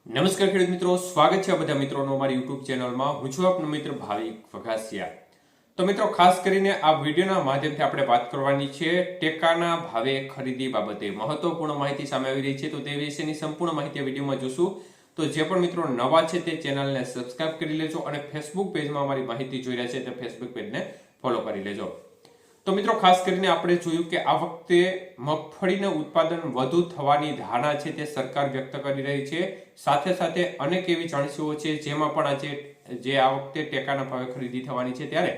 નમસ્કાર ખેડૂત મિત્રો, સ્વાગત છે બધા મિત્રોનો અમારી યુટ્યુબ ચેનલમાં। હું છું આપનો મિત્ર ભાવિક વઘાસિયા। તો મિત્રો, ખાસ કરીને આ વિડીયોના માધ્યમથી આપણે વાત કરવાની છે ટેકાના ભાવે ખરીદી બાબતે મહત્વપૂર્ણ માહિતી સામે આવી રહી છે, તો તે વિશેની સંપૂર્ણ માહિતી આ વિડીયોમાં જોશું। તો જે પણ મિત્રો નવા છે તે ચેનલને સબસ્ક્રાઇબ કરી લેજો અને ફેસબુક પેજમાં અમારી માહિતી જોઈ રહ્યા છે તે ફેસબુક પેજને ફોલો કરી લેજો। તો મિત્રો, ખાસ કરીને આપણે જોયું કે આ વખતે મગફળીનું ઉત્પાદન વધુ થવાની ધારણા છે તે સરકાર વ્યક્ત કરી રહી છે। સાથે સાથે અનેક એવી ચણસીઓ છે જેમાં પણ આજે જે આ વખતે ટેકાના ભાવે ખરીદી થવાની છે, ત્યારે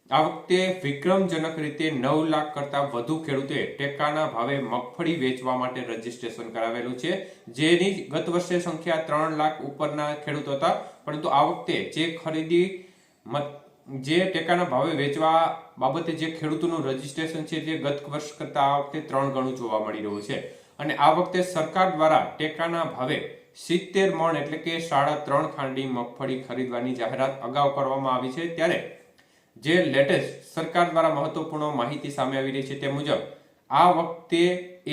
આ વખતે વિક્રમજનક રીતે 9 લાખ કરતા વધુ ખેડૂતોએ ટેકાના ભાવે મગફળી વેચવા માટે રજીસ્ટ્રેશન કરાવેલું છે, જેની ગત વર્ષે સંખ્યા 3 લાખ ઉપરના ખેડૂતો હતા। પરંતુ આ વખતે જે ખરીદી જે ટેકાના ભાવે વેચવા બાબતે જે ખેડૂતોનું રજીસ્ટ્રેશન છે તે ગત વર્ષ કરતા આ વખતે 3 ગણું જોવા મળી રહ્યું છે। અને આ વખતે સરકાર દ્વારા ટેકાના ભાવે 70 મણ એટલે કે 3.5 ખાંડી મગફળી ખરીદવાની જાહેરાત અગાઉ કરવામાં આવી છે। ત્યારે જે લેટેસ્ટ સરકાર દ્વારા મહત્વપૂર્ણ માહિતી સામે આવી રહી છે તે મુજબ આ વખતે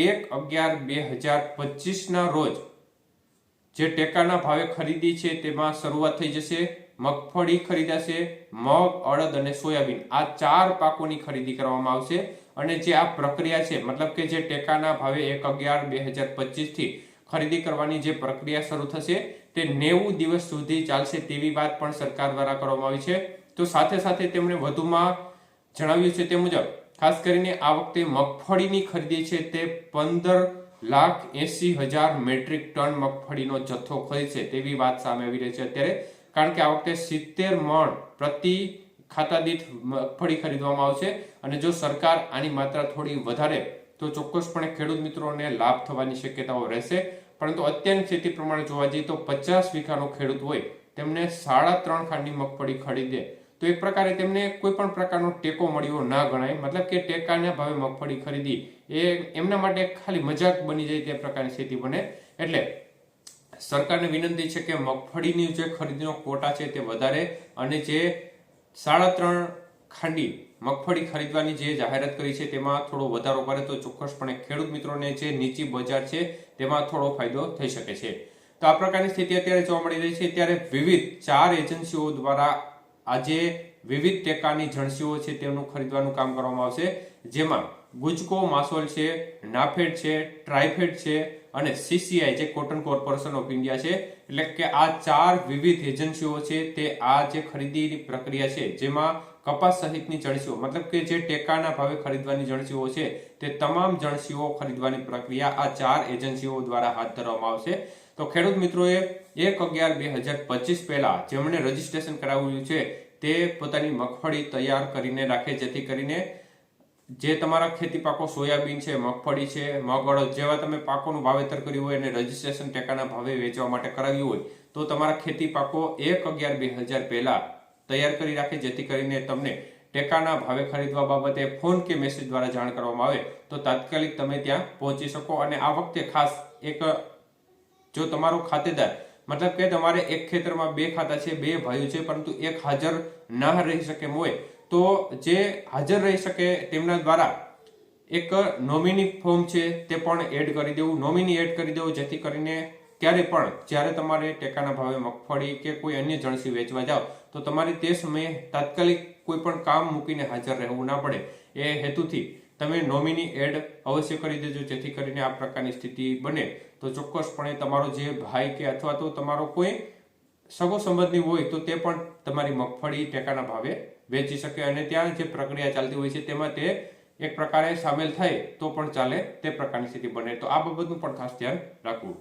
1/11/2025 ના રોજ જે ટેકાના ભાવે ખરીદી છે તેમાં શરૂઆત થઈ જશે। મગફળી ખરીદાશે, મગ, અડદ અને સોયાબીન આ 4 પાકોની ખરીદી કરવામાં આવશે। અને જે આ પ્રક્રિયા છે, મતલબ કે જે ટેકાના ભાવે 1/11/2025 થી ખરીદી કરવાની જે પ્રક્રિયા શરૂ થશે તે 90 દિવસ સુધી ચાલશે તેવી વાત પણ સરકાર દ્વારા કરવામાં આવી છે। તો સાથે સાથે તેમણે વધુમાં જણાવ્યું છે તે મુજબ ખાસ કરીને આ વખતે મગફળીની ખરીદી છે તે 15,80,000 મેટ્રિક ટન મગફળીનો જથ્થો ખરીદશે તેવી વાત સામે આવી રહી છે અત્યારે, કારણ કે આ વખતે 70 મણ પ્રતિ ખાતા દીઠ મગફળી ખરીદવામાં આવશે। અને જો સરકાર આની માત્રા થોડી વધારે તો ચોક્કસપણે ખેડૂત મિત્રોને લાભ થવાની શક્યતાઓ રહેશે। પરંતુ અત્યારની સ્થિતિ પ્રમાણે જોવા જઈએ તો 50 વીઘાનો ખેડૂત હોય તેમને 3.5 ખાંડી મગફળી ખરીદે તો એક પ્રકારે તેમને કોઈ પણ પ્રકારનો ટેકો મળ્યો ના ગણાય। મતલબ કે ટેકાના ભાવે મગફળી ખરીદી એ એમના માટે ખાલી મજાક બની જાય તે પ્રકારની સ્થિતિ બને। એટલે સરકારને વિનંતી છે કે મગફળીની જે ખરીદીનો કોટા છે તે વધારે અને જે 3.5 ખાંડી મગફળી ખરીદવાની જે જાહેરાત કરી છે તેમાં થોડો વધારો કરે તો ચોક્કસપણે ખેડૂત મિત્રોને જે નીચી બજાર છે તેમાં થોડો ફાયદો થઈ શકે છે। તો આ પ્રકારની સ્થિતિ અત્યારે જોવા મળી રહી છે। ત્યારે વિવિધ 4 એજન્સીઓ દ્વારા આજે વિવિધ ટેકાની જણસીઓ છે તેનું ખરીદવાનું કામ કરવામાં આવશે, જેમાં ગુજકો માસોલ છે, નાફેડ છે, ટ્રાઇફેડ છે અને સીસીઆઈ જે કોટન કોર્પોરેશન ઓફ ઇન્ડિયા છે। એટલે કે આ 4 વિવિધ એજન્સીઓ છે તે આ જે ખરીદીની પ્રક્રિયા છે જેમાં કપાસ સહિતની જણસીઓ, મતલબ કે જે ટેકાના ભાવે ખરીદવાની જણસીઓ છે તે તમામ જણસીઓ ખરીદવાની પ્રક્રિયા આ 4 એજન્સીઓ દ્વારા હાથ ધરવામાં આવશે। તો ખેડૂત મિત્રોએ 1/11/2025 પહેલા જેમણે રજીસ્ટ્રેશન કરાવ્યું છે તે પોતાની મગફળી તૈયાર કરીને રાખે, જેથી કરીને જે તમારા ખેતી પાકો સોયાબીન છે, મગફળી છે, મગ, અડદ જેવા તમે પાકોનું વાવેતર કર્યું હોય અને રજીસ્ટ્રેશન ટેકાના ભાવે વેચવા માટે કરાવ્યું હોય તો તમારા ખેતી પાકો 1/11/2000 પહેલા તૈયાર કરી રાખે, જેથી કરીને તમને ટેકાના ભાવે ખરીદવા બાબતે ફોન કે મેસેજ દ્વારા જાણ કરવામાં આવે તો તાત્કાલિક તમે ત્યાં પહોંચી શકો। અને આ વખતે ખાસ એક જો તમારો ખાતેદાર, મતલબ કે તમારે એક ખેતરમાં 2 ખાતા છે, 2 ભાઈઓ છે, પરંતુ એક હાજર ના રહી શકે હોય તો જે હાજર રહી શકે તેમના દ્વારા એક નોમિની ફોર્મ છે તે પણ એડ કરી દેવું, નોમિની એડ કરી દેવું, જેથી કરીને ક્યારે પણ જ્યારે તમારે ટેકાના ભાવે મગફળી કે કોઈ અન્ય જણસી વેચવા જાઓ તો તમારે તે સમયે તાત્કાલિક કોઈ પણ કામ મૂકીને હાજર રહેવું ના પડે। એ હેતુથી તમે નોમિની એડ અવશ્ય કરી દેજો, જેથી કરીને આ પ્રકારની સ્થિતિ બને તો ચોક્કસપણે તમારો જે ભાઈ કે અથવા તો તમારો કોઈ સગો સંબંધી હોય તો તે પણ તમારી મગફળી ટેકાના ભાવે વેચી શકે અને ત્યાં જે પ્રક્રિયા ચાલતી હોય છે તેમાં તે એક પ્રકારે સામેલ થાય તો પણ ચાલે તે પ્રકારની સ્થિતિ બને। તો આ બાબતનું પણ ખાસ ધ્યાન રાખવું।